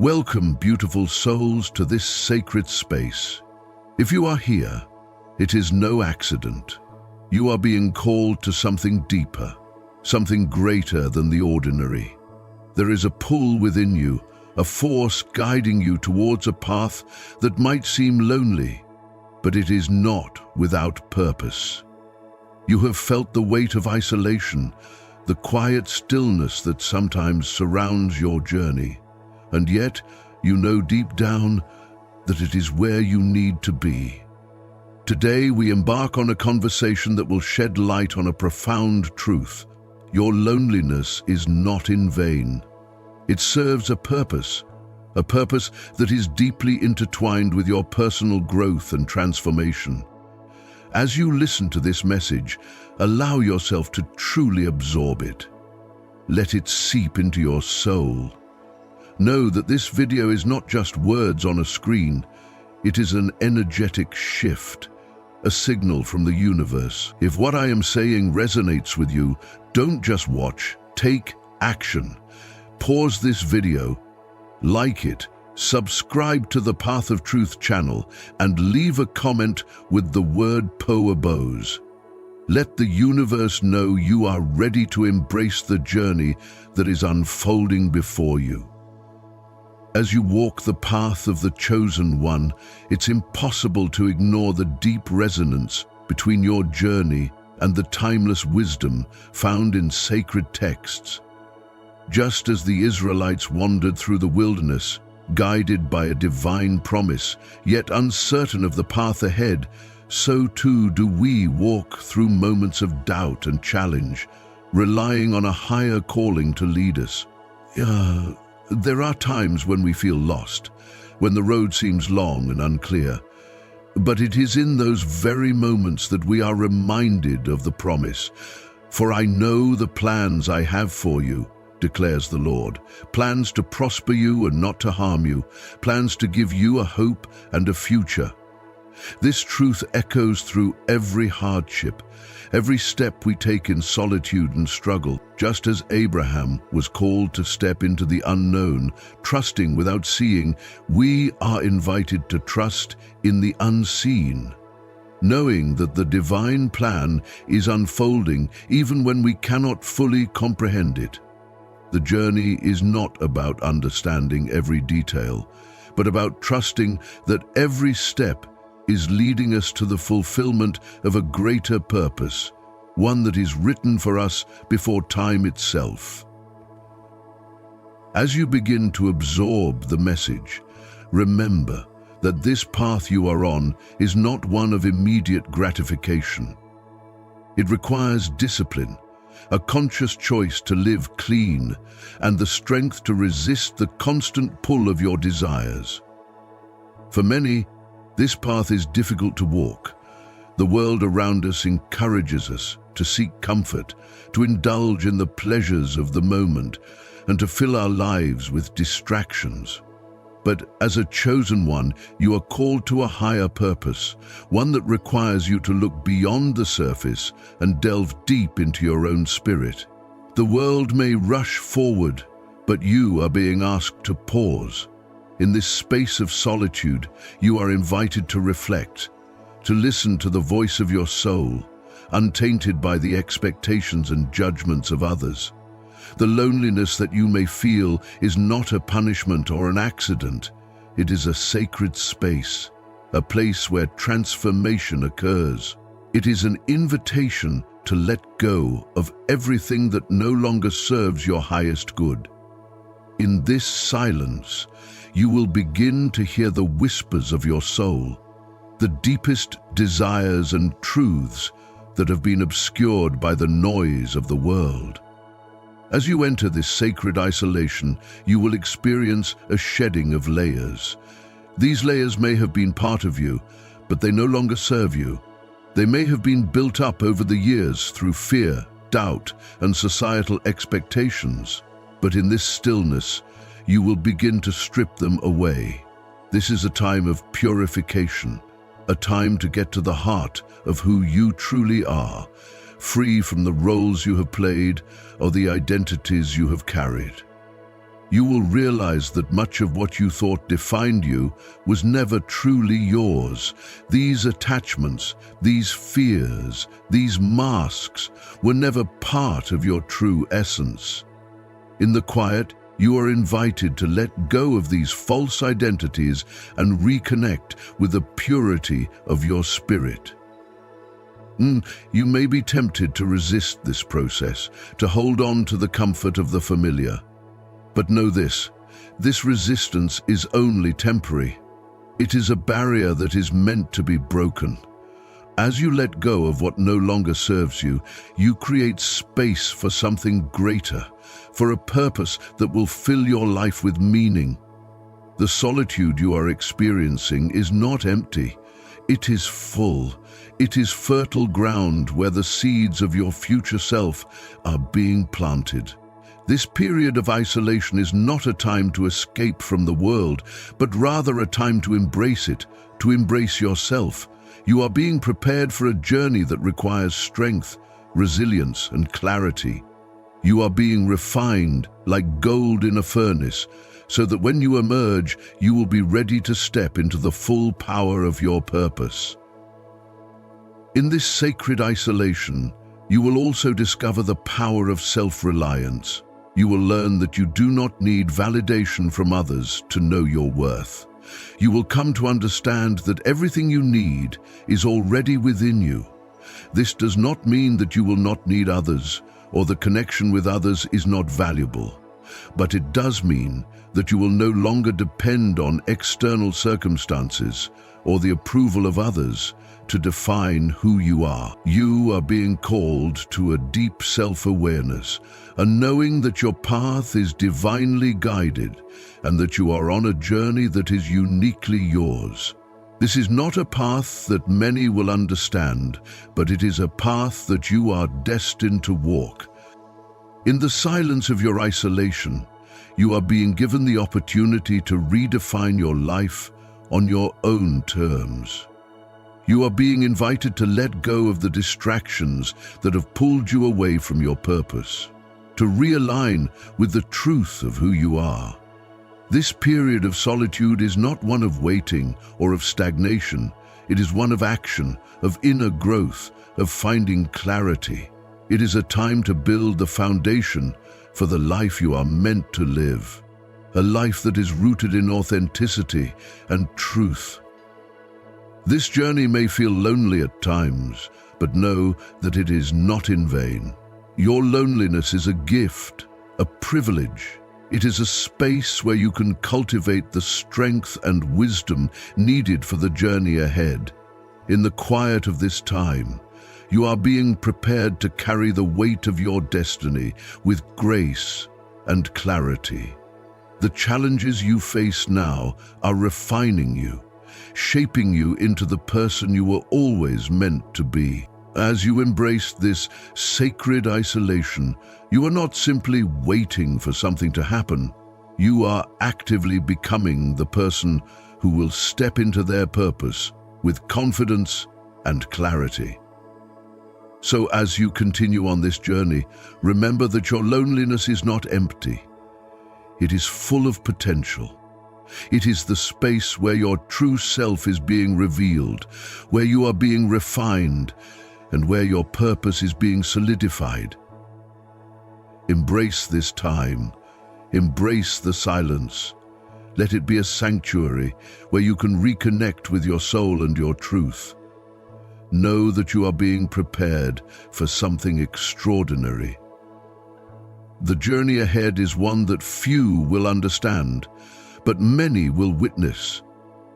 Welcome, beautiful souls, to this sacred space. If you are here, it is no accident. You are being called to something deeper, something greater than the ordinary. There is a pull within you, a force guiding you towards a path that might seem lonely, but it is not without purpose. You have felt the weight of isolation, the quiet stillness that sometimes surrounds your journey, and yet you know deep down that it is where you need to be. Today we embark on a conversation that will shed light on a profound truth. Your loneliness is not in vain. It serves a purpose that is deeply intertwined with your personal growth and transformation. As you listen to this message, allow yourself to truly absorb it. Let it seep into your soul. Know that this video is not just words on a screen. It is an energetic shift, a signal from the universe. If what I am saying resonates with you, don't just watch, take action. Pause this video, like it, subscribe to the Path of Truth channel, and leave a comment with the word POABOS. Let the universe know you are ready to embrace the journey that is unfolding before you. As you walk the path of the chosen one, it's impossible to ignore the deep resonance between your journey and the timeless wisdom found in sacred texts. Just as the Israelites wandered through the wilderness, guided by a divine promise, yet uncertain of the path ahead, so too do we walk through moments of doubt and challenge, relying on a higher calling to lead us. There are times when we feel lost, when the road seems long and unclear. But it is in those very moments that we are reminded of the promise. For I know the plans I have for you, declares the Lord, plans to prosper you and not to harm you, plans to give you a hope and a future. This truth echoes through every hardship, every step we take in solitude and struggle, just as Abraham was called to step into the unknown, trusting without seeing. We are invited to trust in the unseen, knowing that the divine plan is unfolding even when we cannot fully comprehend it. The journey is not about understanding every detail, but about trusting that every step is leading us to the fulfillment of a greater purpose, one that is written for us before time itself. As you begin to absorb the message, remember that this path you are on is not one of immediate gratification. It requires discipline, a conscious choice to live clean, and the strength to resist the constant pull of your desires. For many, this path is difficult to walk. The world around us encourages us to seek comfort, to indulge in the pleasures of the moment, and to fill our lives with distractions. But as a chosen one, you are called to a higher purpose, one that requires you to look beyond the surface and delve deep into your own spirit. The world may rush forward, but you are being asked to pause. In this space of solitude, you are invited to reflect, to listen to the voice of your soul, untainted by the expectations and judgments of others. The loneliness that you may feel is not a punishment or an accident. It is a sacred space, a place where transformation occurs. It is an invitation to let go of everything that no longer serves your highest good. In this silence, you will begin to hear the whispers of your soul, the deepest desires and truths that have been obscured by the noise of the world. As you enter this sacred isolation, you will experience a shedding of layers. These layers may have been part of you, but they no longer serve you. They may have been built up over the years through fear, doubt, and societal expectations. But in this stillness, you will begin to strip them away. This is a time of purification, a time to get to the heart of who you truly are, free from the roles you have played or the identities you have carried. you will realize that much of what you thought defined you was never truly yours. These attachments, these fears, these masks were never part of your true essence. In the quiet, you are invited to let go of these false identities and reconnect with the purity of your spirit. You may be tempted to resist this process, to hold on to the comfort of the familiar. But know this resistance is only temporary. It is a barrier that is meant to be broken. As you let go of what no longer serves you, you create space for something greater, for a purpose that will fill your life with meaning. The solitude you are experiencing is not empty. It is full. It is fertile ground where the seeds of your future self are being planted. This period of isolation is not a time to escape from the world, but rather a time to embrace it, to embrace yourself. You are being prepared for a journey that requires strength, resilience, and clarity. You are being refined like gold in a furnace, so that when you emerge, you will be ready to step into the full power of your purpose. In this sacred isolation, you will also discover the power of self-reliance. You will learn that you do not need validation from others to know your worth. You will come to understand that everything you need is already within you. This does not mean that you will not need others, or the connection with others is not valuable. But it does mean that you will no longer depend on external circumstances or the approval of others to define who you are. You are being called to a deep self-awareness, a knowing that your path is divinely guided and that you are on a journey that is uniquely yours. This is not a path that many will understand, but it is a path that you are destined to walk. In the silence of your isolation, you are being given the opportunity to redefine your life on your own terms. You are being invited to let go of the distractions that have pulled you away from your purpose, to realign with the truth of who you are. This period of solitude is not one of waiting or of stagnation. It is one of action, of inner growth, of finding clarity. It is a time to build the foundation for the life you are meant to live, a life that is rooted in authenticity and truth. This journey may feel lonely at times, but know that it is not in vain. Your loneliness is a gift, a privilege. It is a space where you can cultivate the strength and wisdom needed for the journey ahead. In the quiet of this time, you are being prepared to carry the weight of your destiny with grace and clarity. The challenges you face now are refining you, shaping you into the person you were always meant to be. As you embrace this sacred isolation, you are not simply waiting for something to happen. You are actively becoming the person who will step into their purpose with confidence and clarity. So as you continue on this journey, remember that your loneliness is not empty. It is full of potential. It is the space where your true self is being revealed, where you are being refined, and where your purpose is being solidified. Embrace this time. Embrace the silence. Let it be a sanctuary where you can reconnect with your soul and your truth. Know that you are being prepared for something extraordinary. The journey ahead is one that few will understand, but many will witness.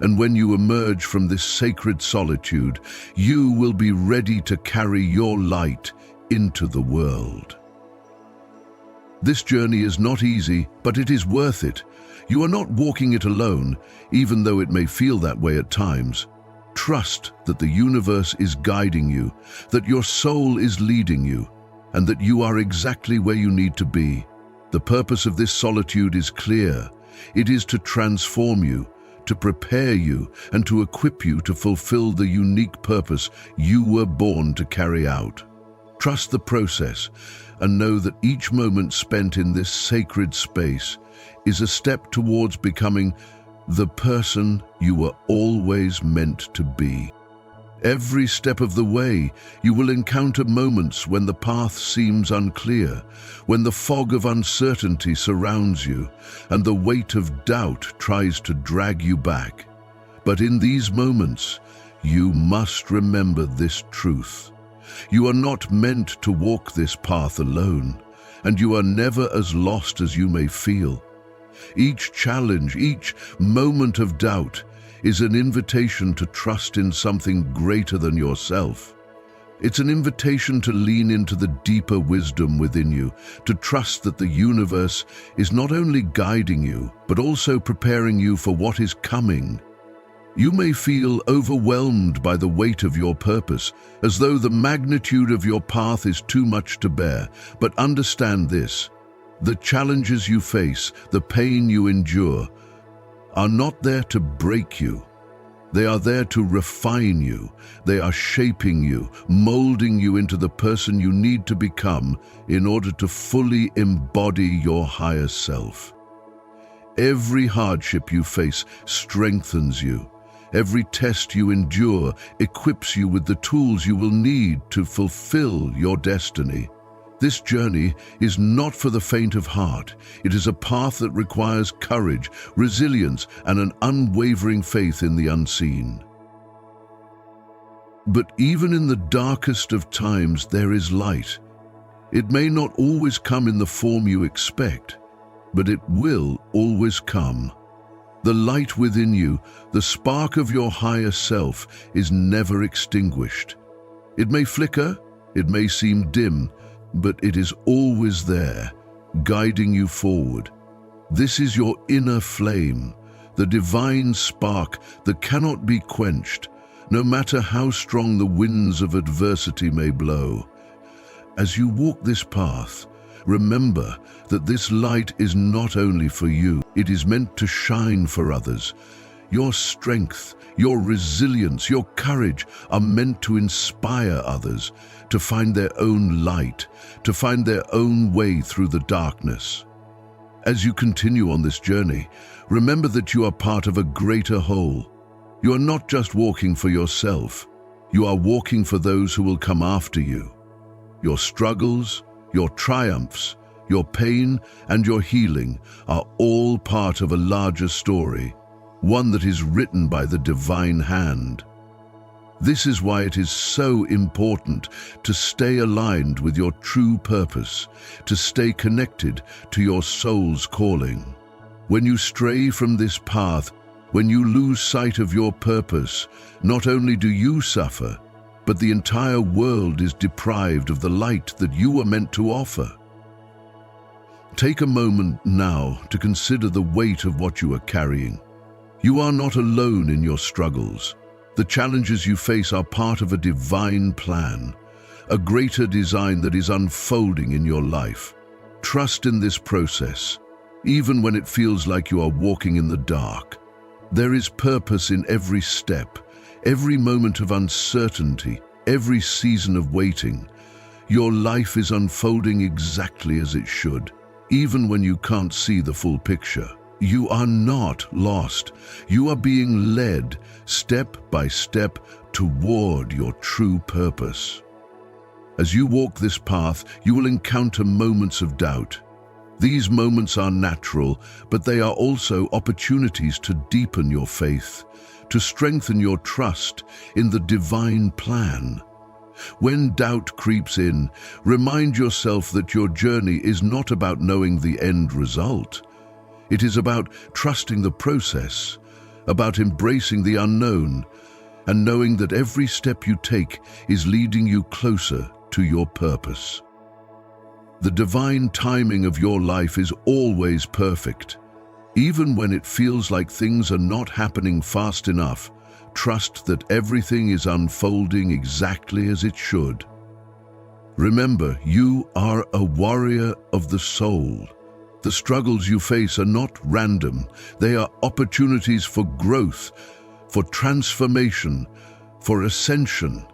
And when you emerge from this sacred solitude, you will be ready to carry your light into the world. This journey is not easy, but it is worth it. You are not walking it alone, even though it may feel that way at times. Trust that the universe is guiding you, that your soul is leading you, and that you are exactly where you need to be. The purpose of this solitude is clear. It is to transform you, to prepare you, and to equip you to fulfill the unique purpose you were born to carry out. Trust the process, and know that each moment spent in this sacred space is a step towards becoming the person you were always meant to be. Every step of the way, you will encounter moments when the path seems unclear, when the fog of uncertainty surrounds you, and the weight of doubt tries to drag you back. But in these moments, you must remember this truth. You are not meant to walk this path alone, and you are never as lost as you may feel. Each challenge, each moment of doubt, is an invitation to trust in something greater than yourself. It's an invitation to lean into the deeper wisdom within you, to trust that the universe is not only guiding you, but also preparing you for what is coming. You may feel overwhelmed by the weight of your purpose, as though the magnitude of your path is too much to bear, but understand this: the challenges you face, the pain you endure, are not there to break you. They are there to refine you. They are shaping you, molding you into the person you need to become in order to fully embody your higher self. Every hardship you face strengthens you. Every test you endure equips you with the tools you will need to fulfill your destiny. This journey is not for the faint of heart. It is a path that requires courage, resilience, and an unwavering faith in the unseen. But even in the darkest of times, there is light. It may not always come in the form you expect, but it will always come. The light within you, the spark of your higher self, is never extinguished. It may flicker, it may seem dim, but it is always there, guiding you forward. This is your inner flame, the divine spark that cannot be quenched, no matter how strong the winds of adversity may blow. As you walk this path, remember that this light is not only for you, it is meant to shine for others. Your strength, your resilience, your courage are meant to inspire others to find their own light, to find their own way through the darkness. As you continue on this journey, remember that you are part of a greater whole. You are not just walking for yourself, you are walking for those who will come after you. Your struggles, your triumphs, your pain, and your healing are all part of a larger story, one that is written by the divine hand. This is why it is so important to stay aligned with your true purpose, to stay connected to your soul's calling. When you stray from this path, when you lose sight of your purpose, not only do you suffer, but the entire world is deprived of the light that you were meant to offer. Take a moment now to consider the weight of what you are carrying. You are not alone in your struggles. The challenges you face are part of a divine plan, a greater design that is unfolding in your life. Trust in this process, even when it feels like you are walking in the dark. There is purpose in every step, every moment of uncertainty, every season of waiting. Your life is unfolding exactly as it should, even when you can't see the full picture. You are not lost. You are being led step by step toward your true purpose. As you walk this path, you will encounter moments of doubt. These moments are natural, but they are also opportunities to deepen your faith, to strengthen your trust in the divine plan. When doubt creeps in, remind yourself that your journey is not about knowing the end result. It is about trusting the process, about embracing the unknown, and knowing that every step you take is leading you closer to your purpose. The divine timing of your life is always perfect. Even when it feels like things are not happening fast enough, trust that everything is unfolding exactly as it should. Remember, you are a warrior of the soul. The struggles you face are not random. They are opportunities for growth, for transformation, for ascension.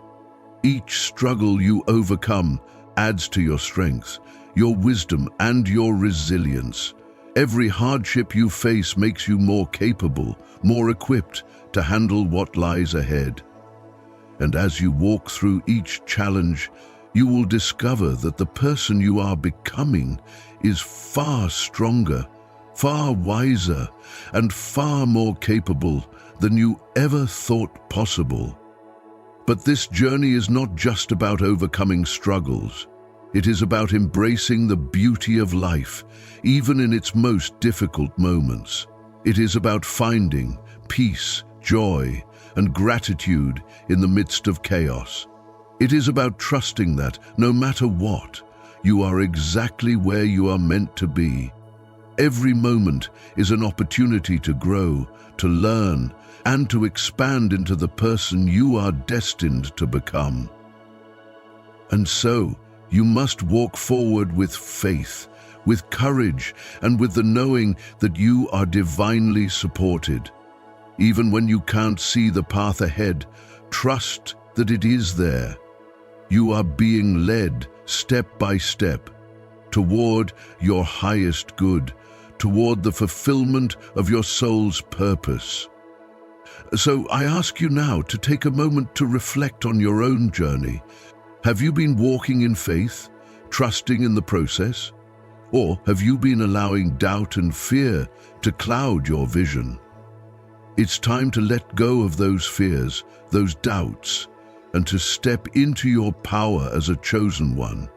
Each struggle you overcome adds to your strength, your wisdom, and your resilience. Every hardship you face makes you more capable, more equipped to handle what lies ahead. And as you walk through each challenge, you will discover that the person you are becoming is far stronger, far wiser, and far more capable than you ever thought possible. But this journey is not just about overcoming struggles. It is about embracing the beauty of life, even in its most difficult moments. It is about finding peace, joy, and gratitude in the midst of chaos. It is about trusting that, no matter what, you are exactly where you are meant to be. Every moment is an opportunity to grow, to learn, and to expand into the person you are destined to become. And so, you must walk forward with faith, with courage, and with the knowing that you are divinely supported. Even when you can't see the path ahead, trust that it is there. You are being led step by step toward your highest good, toward the fulfillment of your soul's purpose. So I ask you now to take a moment to reflect on your own journey. Have you been walking in faith, trusting in the process? Or have you been allowing doubt and fear to cloud your vision? It's time to let go of those fears, those doubts, and to step into your power as a chosen one.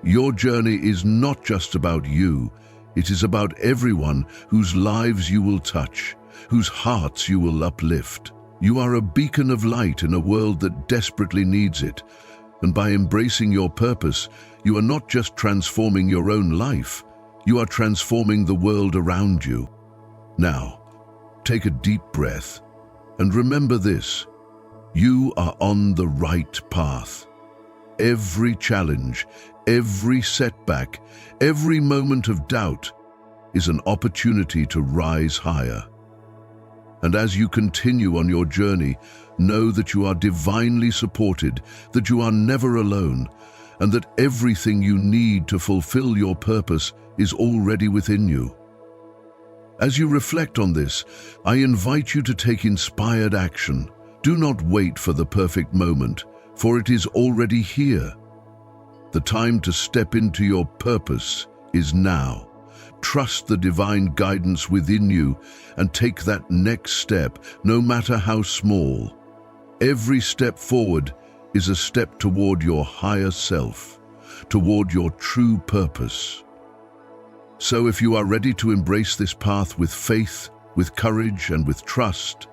Your journey is not just about you, it is about everyone whose lives you will touch, whose hearts you will uplift. You are a beacon of light in a world that desperately needs it, and by embracing your purpose, you are not just transforming your own life, you are transforming the world around you. Now, take a deep breath, and remember this: you are on the right path. Every challenge, every setback, every moment of doubt is an opportunity to rise higher. And as you continue on your journey, know that you are divinely supported, that you are never alone, and that everything you need to fulfill your purpose is already within you. As you reflect on this, I invite you to take inspired action. Do not wait for the perfect moment, for it is already here. The time to step into your purpose is now. Trust the divine guidance within you and take that next step, no matter how small. Every step forward is a step toward your higher self, toward your true purpose. So if you are ready to embrace this path with faith, with courage, and with trust,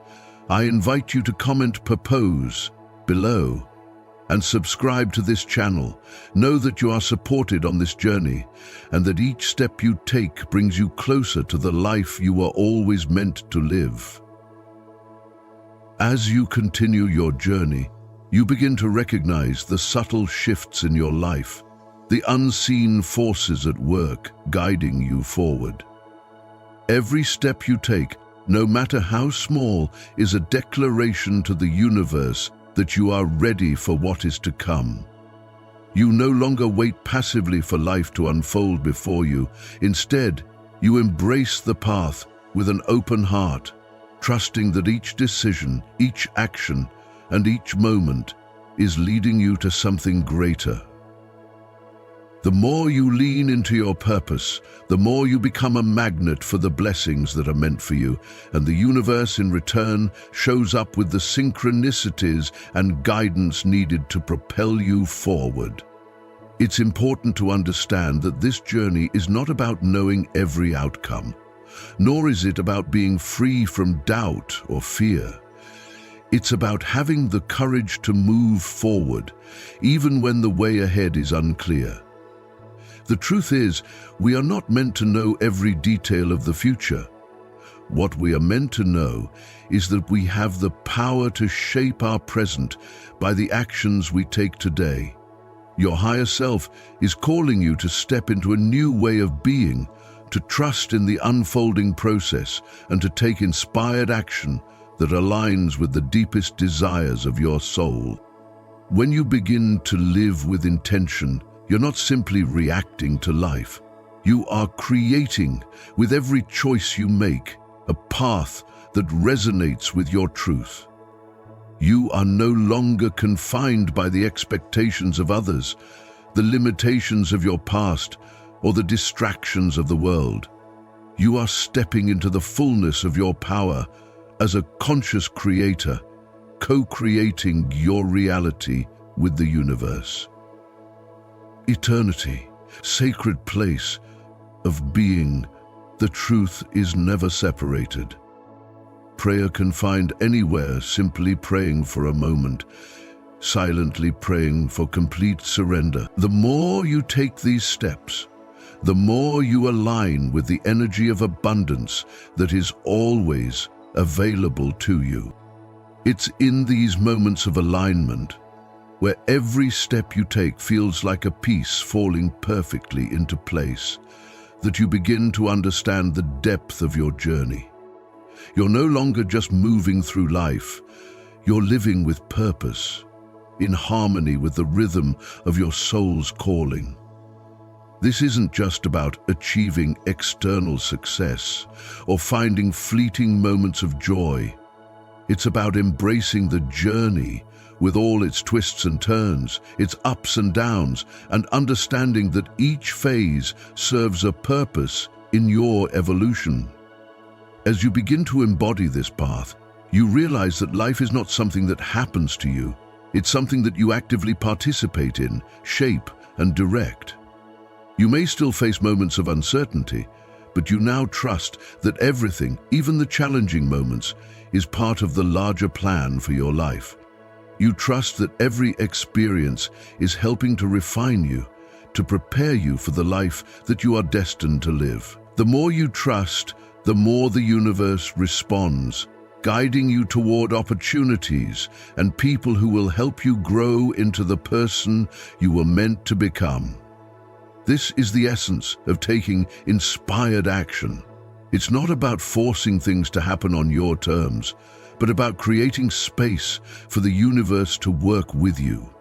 I invite you to comment "Purpose" below and subscribe to this channel. Know that you are supported on this journey and that each step you take brings you closer to the life you were always meant to live. As you continue your journey, you begin to recognize the subtle shifts in your life, the unseen forces at work guiding you forward. Every step you take, no matter how small, is a declaration to the universe that you are ready for what is to come. You no longer wait passively for life to unfold before you. Instead, you embrace the path with an open heart, trusting that each decision, each action, and each moment is leading you to something greater. The more you lean into your purpose, the more you become a magnet for the blessings that are meant for you, and the universe in return shows up with the synchronicities and guidance needed to propel you forward. It's important to understand that this journey is not about knowing every outcome, nor is it about being free from doubt or fear. It's about having the courage to move forward, even when the way ahead is unclear. The truth is, we are not meant to know every detail of the future. What we are meant to know is that we have the power to shape our present by the actions we take today. Your higher self is calling you to step into a new way of being, to trust in the unfolding process, and to take inspired action that aligns with the deepest desires of your soul. When you begin to live with intention, You're not simply reacting to life. You are creating, with every choice you make, a path that resonates with your truth. You are no longer confined by the expectations of others, the limitations of your past, or the distractions of the world. You are stepping into the fullness of your power as a conscious creator, co-creating your reality with the universe. Eternity, sacred place of being, the truth is never separated. Prayer can find anywhere, simply praying for a moment, silently praying for complete surrender. The more you take these steps, the more you align with the energy of abundance that is always available to you. It's in these moments of alignment where every step you take feels like a piece falling perfectly into place that you begin to understand the depth of your journey. You're no longer just moving through life, you're living with purpose, in harmony with the rhythm of your soul's calling. This isn't just about achieving external success or finding fleeting moments of joy. It's about embracing the journey with all its twists and turns, its ups and downs, and understanding that each phase serves a purpose in your evolution. As you begin to embody this path, you realize that life is not something that happens to you. It's something that you actively participate in, shape, and direct. You may still face moments of uncertainty, but you now trust that everything, even the challenging moments, is part of the larger plan for your life. You trust that every experience is helping to refine you, to prepare you for the life that you are destined to live. The more you trust, the more the universe responds, guiding you toward opportunities and people who will help you grow into the person you were meant to become. This is the essence of taking inspired action. It's not about forcing things to happen on your terms, but about creating space for the universe to work with you.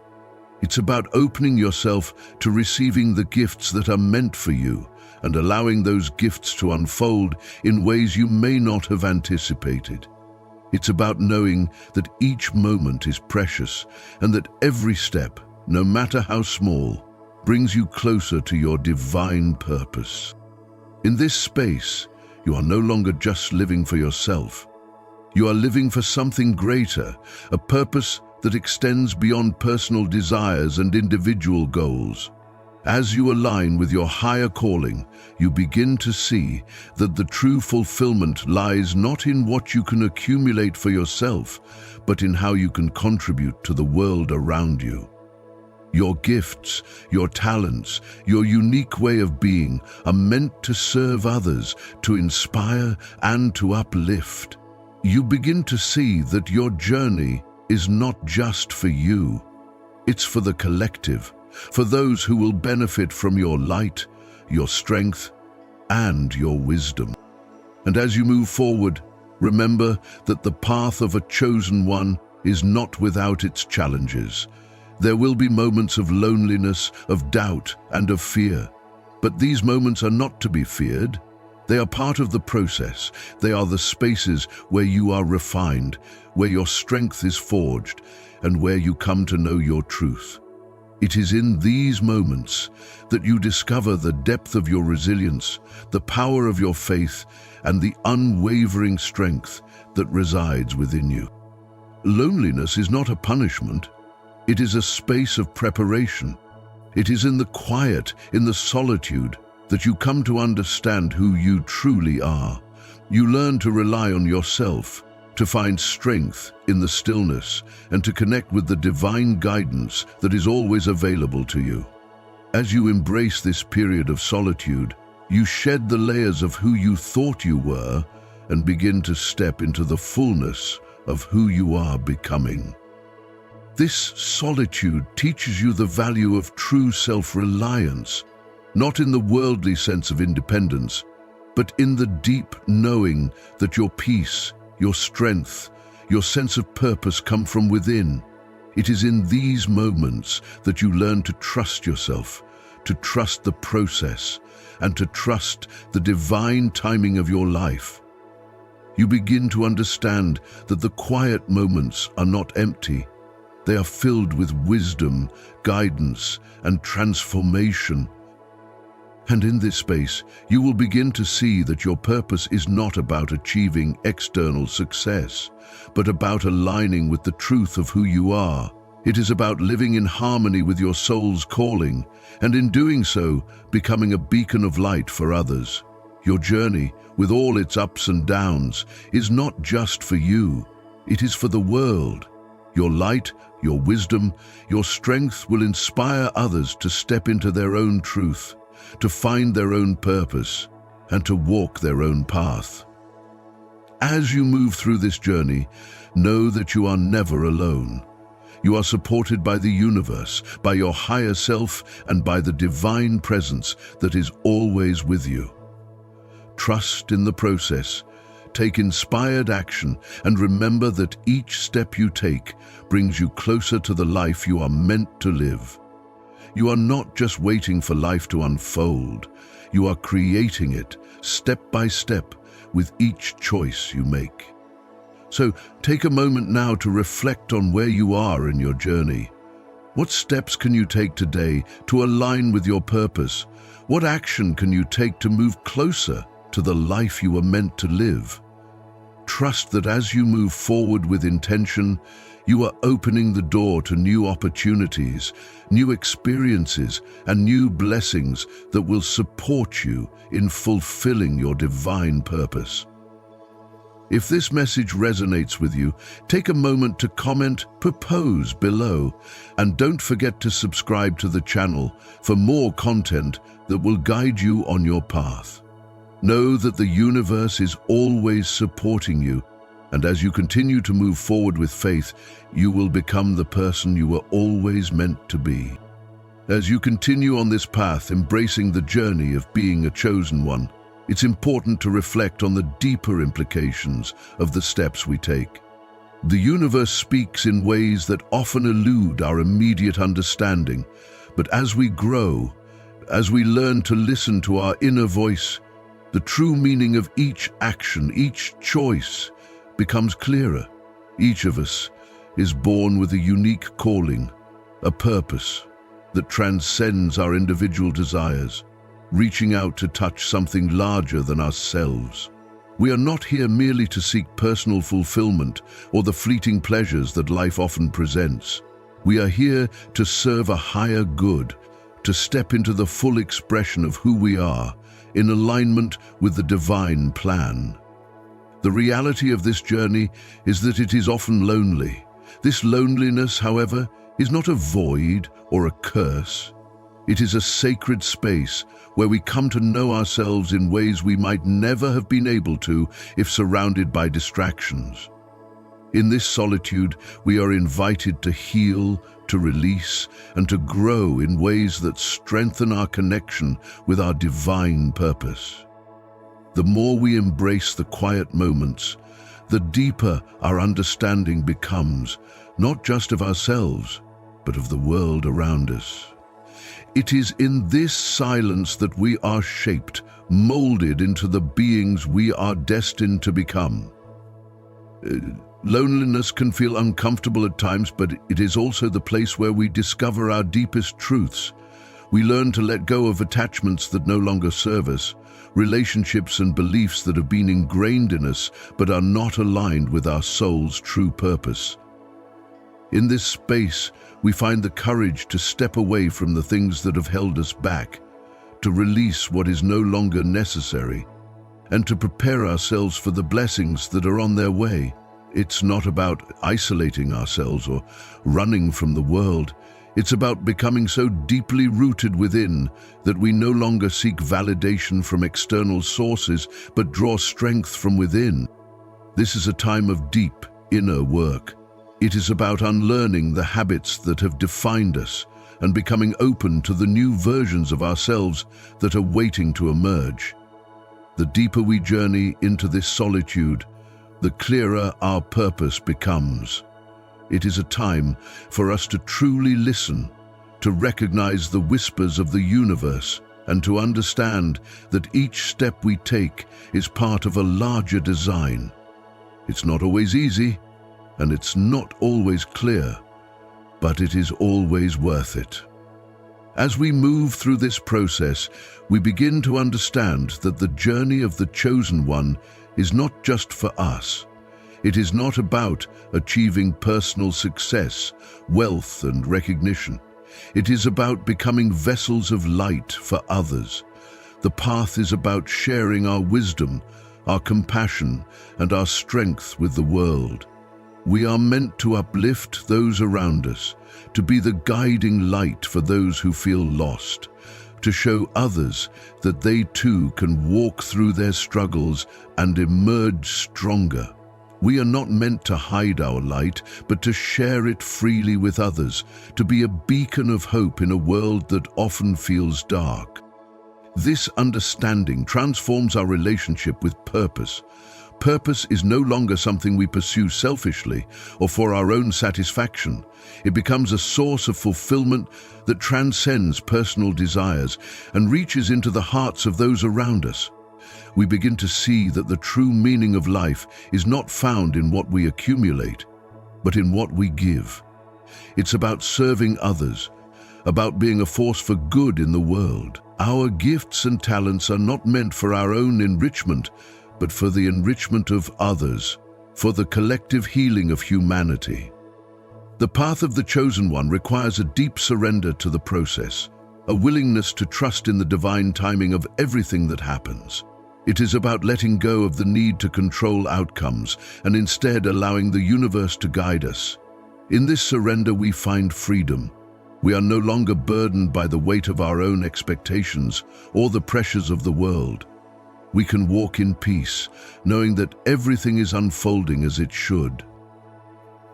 It's about opening yourself to receiving the gifts that are meant for you and allowing those gifts to unfold in ways you may not have anticipated. It's about knowing that each moment is precious and that every step, no matter how small, brings you closer to your divine purpose. In this space, you are no longer just living for yourself. You are living for something greater, a purpose that extends beyond personal desires and individual goals. As you align with your higher calling, you begin to see that the true fulfillment lies not in what you can accumulate for yourself, but in how you can contribute to the world around you. Your gifts, your talents, your unique way of being are meant to serve others, to inspire and to uplift. You begin to see that your journey is not just for you. It's for the collective, for those who will benefit from your light, your strength, and your wisdom. And as you move forward, remember that the path of a chosen one is not without its challenges. There will be moments of loneliness, of doubt, and of fear. But these moments are not to be feared. They are part of the process. They are the spaces where you are refined, where your strength is forged, and where you come to know your truth. It is in these moments that you discover the depth of your resilience, the power of your faith, and the unwavering strength that resides within you. Loneliness is not a punishment. It is a space of preparation. It is in the quiet, in the solitude, that you come to understand who you truly are. You learn to rely on yourself, to find strength in the stillness, and to connect with the divine guidance that is always available to you. As you embrace this period of solitude, you shed the layers of who you thought you were and begin to step into the fullness of who you are becoming. This solitude teaches you the value of true self-reliance, not in the worldly sense of independence, but in the deep knowing that your peace, your strength, your sense of purpose come from within. It is in these moments that you learn to trust yourself, to trust the process, and to trust the divine timing of your life. You begin to understand that the quiet moments are not empty. They are filled with wisdom, guidance, and transformation. And in this space, you will begin to see that your purpose is not about achieving external success, but about aligning with the truth of who you are. It is about living in harmony with your soul's calling, and in doing so, becoming a beacon of light for others. Your journey, with all its ups and downs, is not just for you. It is for the world. Your light, your wisdom, your strength will inspire others to step into their own truth, to find their own purpose, and to walk their own path. As you move through this journey, know that you are never alone. You are supported by the universe, by your higher self, and by the divine presence that is always with you. Trust in the process, take inspired action, and remember that each step you take brings you closer to the life you are meant to live. You are not just waiting for life to unfold. You are creating it, step by step, with each choice you make. So take a moment now to reflect on where you are in your journey. What steps can you take today to align with your purpose? What action can you take to move closer to the life you were meant to live? Trust that as you move forward with intention, you are opening the door to new opportunities, new experiences, and new blessings that will support you in fulfilling your divine purpose. If this message resonates with you, take a moment to comment, propose below, and don't forget to subscribe to the channel for more content that will guide you on your path. Know that the universe is always supporting you, and as you continue to move forward with faith, you will become the person you were always meant to be. As you continue on this path, embracing the journey of being a chosen one, it's important to reflect on the deeper implications of the steps we take. The universe speaks in ways that often elude our immediate understanding, but as we grow, as we learn to listen to our inner voice, the true meaning of each action, each choice, becomes clearer. Each of us is born with a unique calling, a purpose that transcends our individual desires, reaching out to touch something larger than ourselves. We are not here merely to seek personal fulfillment or the fleeting pleasures that life often presents. We are here to serve a higher good, to step into the full expression of who we are, in alignment with the divine plan. The reality of this journey is that it is often lonely. This loneliness, however, is not a void or a curse. It is a sacred space where we come to know ourselves in ways we might never have been able to if surrounded by distractions. In this solitude, we are invited to heal, to release, and to grow in ways that strengthen our connection with our divine purpose. The more we embrace the quiet moments, the deeper our understanding becomes, not just of ourselves, but of the world around us. It is in this silence that we are shaped, molded into the beings we are destined to become. Loneliness can feel uncomfortable at times, but it is also the place where we discover our deepest truths. We learn to let go of attachments that no longer serve us, relationships and beliefs that have been ingrained in us but are not aligned with our soul's true purpose. In this space, we find the courage to step away from the things that have held us back, to release what is no longer necessary, and to prepare ourselves for the blessings that are on their way. It's not about isolating ourselves or running from the world. It's about becoming so deeply rooted within that we no longer seek validation from external sources, but draw strength from within. This is a time of deep inner work. It is about unlearning the habits that have defined us and becoming open to the new versions of ourselves that are waiting to emerge. The deeper we journey into this solitude, the clearer our purpose becomes. It is a time for us to truly listen, to recognize the whispers of the universe, and to understand that each step we take is part of a larger design. It's not always easy, and it's not always clear, but it is always worth it. As we move through this process, we begin to understand that the journey of the Chosen One is not just for us. It is not about achieving personal success, wealth, and recognition. It is about becoming vessels of light for others. The path is about sharing our wisdom, our compassion, and our strength with the world. We are meant to uplift those around us, to be the guiding light for those who feel lost, to show others that they too can walk through their struggles and emerge stronger. We are not meant to hide our light, but to share it freely with others, to be a beacon of hope in a world that often feels dark. This understanding transforms our relationship with purpose. Purpose is no longer something we pursue selfishly or for our own satisfaction. It becomes a source of fulfillment that transcends personal desires and reaches into the hearts of those around us. We begin to see that the true meaning of life is not found in what we accumulate, but in what we give. It's about serving others, about being a force for good in the world. Our gifts and talents are not meant for our own enrichment, but for the enrichment of others, for the collective healing of humanity. The path of the Chosen One requires a deep surrender to the process, a willingness to trust in the divine timing of everything that happens. It is about letting go of the need to control outcomes and instead allowing the universe to guide us. In this surrender we find freedom. We are no longer burdened by the weight of our own expectations or the pressures of the world. We can walk in peace, knowing that everything is unfolding as it should.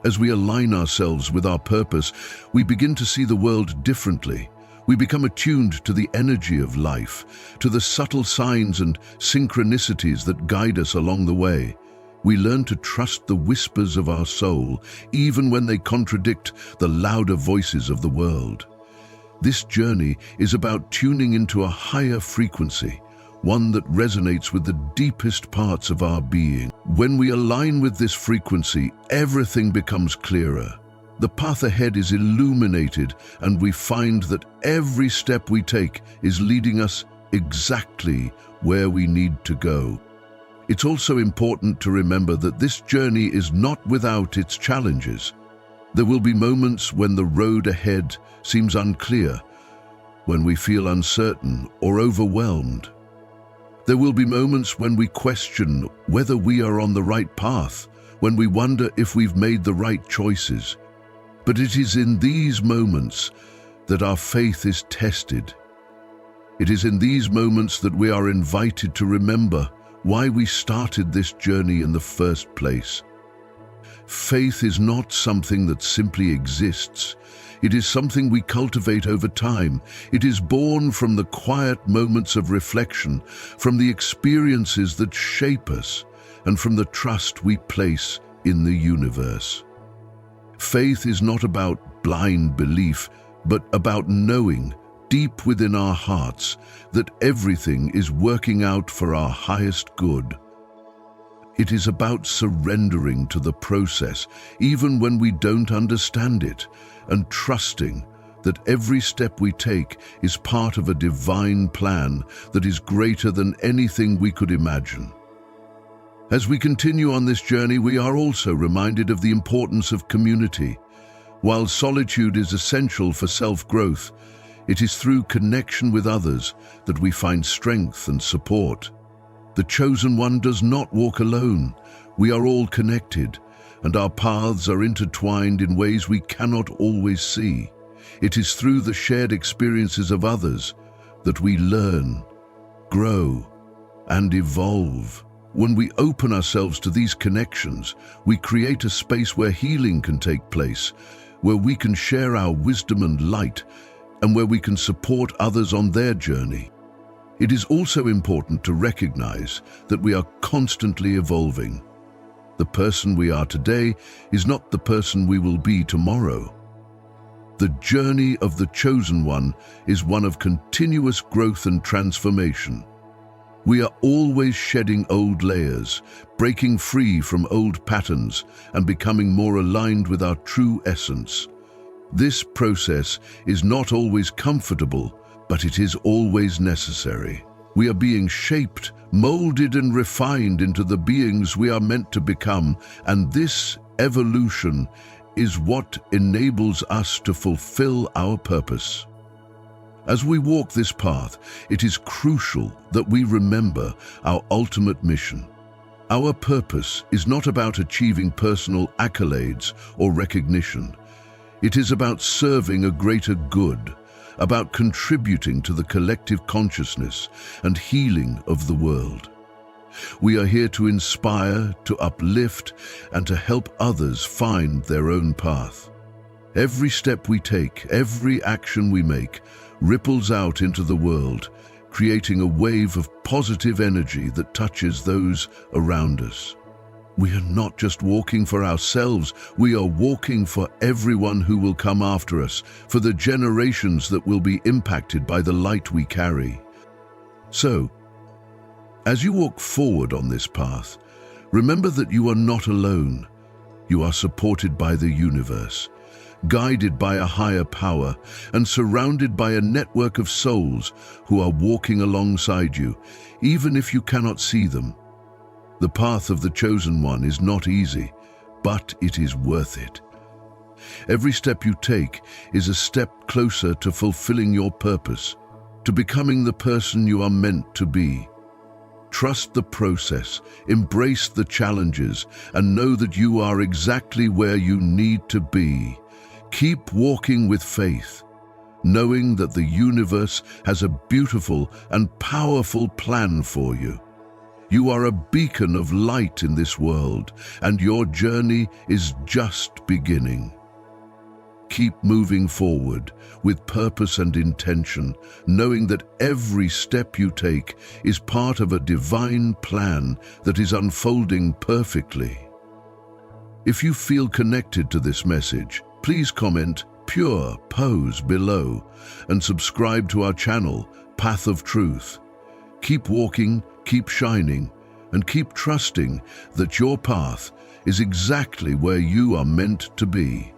As we align ourselves with our purpose, we begin to see the world differently. We become attuned to the energy of life, to the subtle signs and synchronicities that guide us along the way. We learn to trust the whispers of our soul, even when they contradict the louder voices of the world. This journey is about tuning into a higher frequency, one that resonates with the deepest parts of our being. When we align with this frequency, everything becomes clearer. The path ahead is illuminated, and we find that every step we take is leading us exactly where we need to go. It's also important to remember that this journey is not without its challenges. There will be moments when the road ahead seems unclear, when we feel uncertain or overwhelmed. There will be moments when we question whether we are on the right path, when we wonder if we've made the right choices. But it is in these moments that our faith is tested. It is in these moments that we are invited to remember why we started this journey in the first place. Faith is not something that simply exists. It is something we cultivate over time. It is born from the quiet moments of reflection, from the experiences that shape us, and from the trust we place in the universe. Faith is not about blind belief, but about knowing deep within our hearts that everything is working out for our highest good. It is about surrendering to the process, even when we don't understand it, and trusting that every step we take is part of a divine plan that is greater than anything we could imagine. As we continue on this journey, we are also reminded of the importance of community. While solitude is essential for self-growth, it is through connection with others that we find strength and support. The Chosen One does not walk alone. We are all connected, and our paths are intertwined in ways we cannot always see. It is through the shared experiences of others that we learn, grow, and evolve. When we open ourselves to these connections, we create a space where healing can take place, where we can share our wisdom and light, and where we can support others on their journey. It is also important to recognize that we are constantly evolving. The person we are today is not the person we will be tomorrow. The journey of the chosen one is one of continuous growth and transformation. We are always shedding old layers, breaking free from old patterns, and becoming more aligned with our true essence. This process is not always comfortable, but it is always necessary. We are being shaped, molded, and refined into the beings we are meant to become, and this evolution is what enables us to fulfill our purpose. As we walk this path, it is crucial that we remember our ultimate mission. Our purpose is not about achieving personal accolades or recognition. It is about serving a greater good, about contributing to the collective consciousness and healing of the world. We are here to inspire, to uplift, and to help others find their own path. Every step we take, every action we make, ripples out into the world, creating a wave of positive energy that touches those around us. We are not just walking for ourselves, we are walking for everyone who will come after us, for the generations that will be impacted by the light we carry. So, as you walk forward on this path, remember that you are not alone. You are supported by the universe, guided by a higher power, and surrounded by a network of souls who are walking alongside you, even if you cannot see them. The path of the chosen one is not easy, but it is worth it. Every step you take is a step closer to fulfilling your purpose, to becoming the person you are meant to be. Trust the process, embrace the challenges, and know that you are exactly where you need to be. Keep walking with faith, knowing that the universe has a beautiful and powerful plan for you. You are a beacon of light in this world, and your journey is just beginning. Keep moving forward with purpose and intention, knowing that every step you take is part of a divine plan that is unfolding perfectly. If you feel connected to this message, please comment "Pure Pose" below and subscribe to our channel, Path of Truth. Keep walking, keep shining, and keep trusting that your path is exactly where you are meant to be.